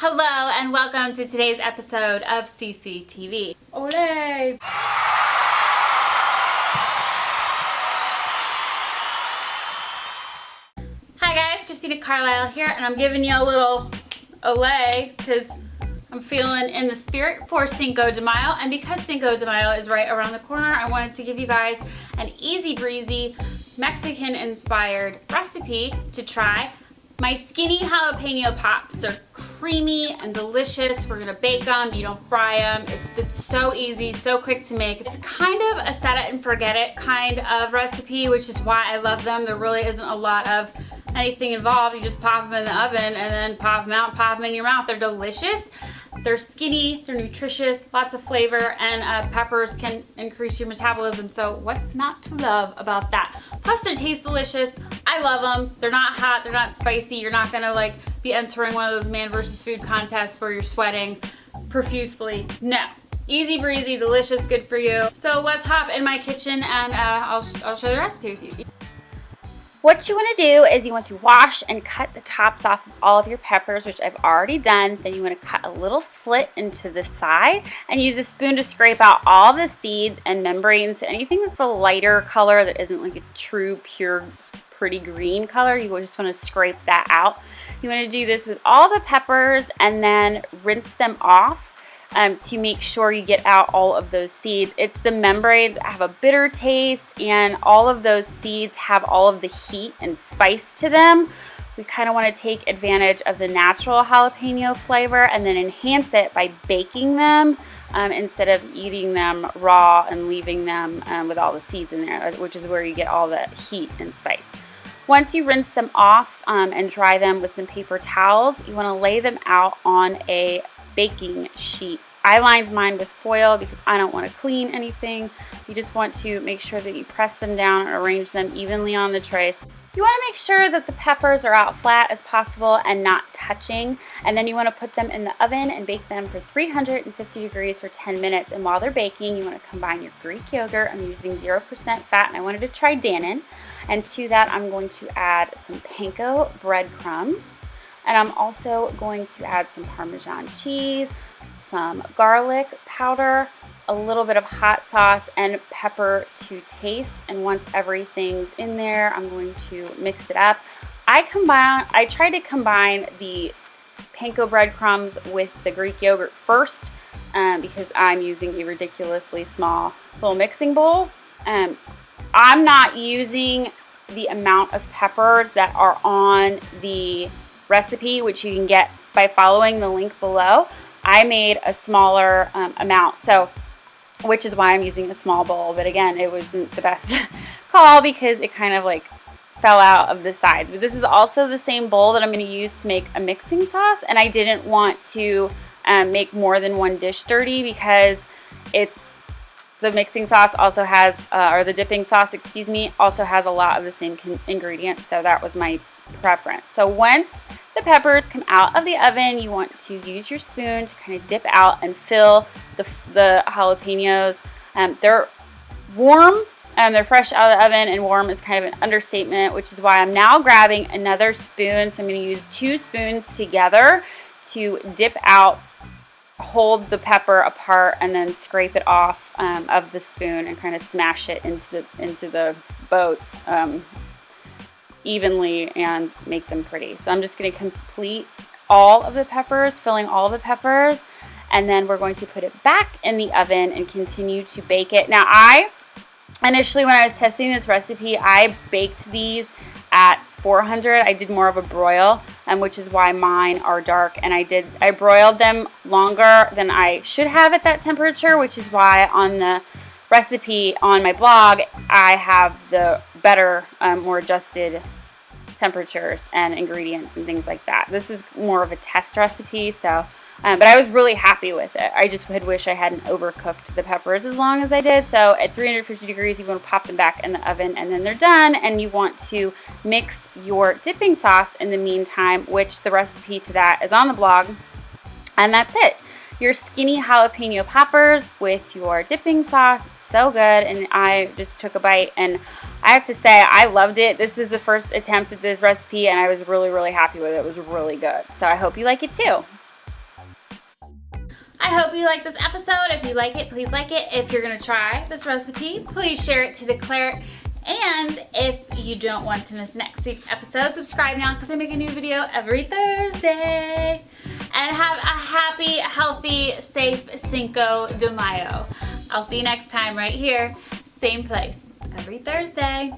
Hello and welcome to today's episode of CCTV. Olé! Hi guys, Christina Carlyle here, and I'm giving you a little olé because I'm feeling in the spirit for Cinco de Mayo, and because Cinco de Mayo is right around the corner, I wanted to give you guys an easy breezy Mexican inspired recipe to try. My skinny jalapeno pops are creamy and delicious. We're gonna bake them, you don't fry them. It's so easy, so quick to make. It's kind of a set it and forget it kind of recipe, which is why I love them. There really isn't a lot of anything involved. You just pop them in the oven and then pop them out, pop them in your mouth. They're delicious. They're skinny, they're nutritious, lots of flavor, and peppers can increase your metabolism, so what's not to love about that? Plus they taste delicious. I love them. They're not hot, they're not spicy. You're not gonna like be entering one of those man versus food contests where you're sweating profusely. No. Easy breezy, delicious, good for you. So let's hop in my kitchen and I'll show the recipe with you. What you want to do is you want to wash and cut the tops off of all of your peppers, which I've already done. Then you want to cut a little slit into the side and use a spoon to scrape out all the seeds and membranes. Anything that's a lighter color that isn't like a true, pure, pretty green color, you just want to scrape that out. You want to do this with all the peppers and then rinse them off. To make sure you get out all of those seeds. It's the membranes that have a bitter taste, and all of those seeds have all of the heat and spice to them. We kind of want to take advantage of the natural jalapeno flavor and then enhance it by baking them instead of eating them raw and leaving them with all the seeds in there, which is where you get all the heat and spice. Once you rinse them off and dry them with some paper towels, you want to lay them out on a baking sheet. I lined mine with foil because I don't want to clean anything. You just want to make sure that you press them down and arrange them evenly on the tray. You want to make sure that the peppers are out flat as possible and not touching, and then you want to put them in the oven and bake them for 350 degrees for 10 minutes. And while they're baking, you want to combine your Greek yogurt. I'm using 0% fat, and I wanted to try Dannon, and to that I'm going to add some panko breadcrumbs. And I'm also going to add some Parmesan cheese, some garlic powder, a little bit of hot sauce, and pepper to taste. And once everything's in there, I'm going to mix it up. I try to combine the panko breadcrumbs with the Greek yogurt first because I'm using a ridiculously small little mixing bowl. I'm not using the amount of peppers that are on the recipe, which you can get by following the link below. I made a smaller amount, so which is why I'm using a small bowl, but again, it wasn't the best call because it kind of like fell out of the sides. But this is also the same bowl that I'm going to use to make a mixing sauce, and I didn't want to make more than one dish dirty because the mixing sauce also has, or the dipping sauce, excuse me, also has a lot of the same ingredients, so that was my preference. So once the peppers come out of the oven, you want to use your spoon to kind of dip out and fill the jalapenos. They're warm, they're fresh out of the oven, and warm is kind of an understatement, which is why I'm now grabbing another spoon. So I'm going to use 2 spoons together to dip out, hold the pepper apart, and then scrape it off of the spoon and kind of smash it into the boats evenly and make them pretty. So I'm just going to complete all of the peppers, filling all the peppers, and then we're going to put it back in the oven and continue to bake it. Now, initially when I was testing this recipe, I baked these at 400. I did more of a broil, which is why mine are dark, and I broiled them longer than I should have at that temperature, which is why on the recipe on my blog I have the better, more adjusted temperatures and ingredients and things like that. This is more of a test recipe, so but I was really happy with it. I just would wish I hadn't overcooked the peppers as long as I did. So at 350 degrees, you want to pop them back in the oven, and then they're done. And you want to mix your dipping sauce in the meantime, which the recipe to that is on the blog. And that's it. Your skinny jalapeno poppers with your dipping sauce. It's so good. And I just took a bite, and I have to say I loved it. This was the first attempt at this recipe, and I was really, really happy with it. It was really good. So I hope you like it too. I hope you like this episode. If you like it, please like it. If you're gonna try this recipe, please share it to declare it. And if you don't want to miss next week's episode, subscribe now because I make a new video every Thursday. And have a happy, healthy, safe Cinco de Mayo. I'll see you next time right here, same place, every Thursday.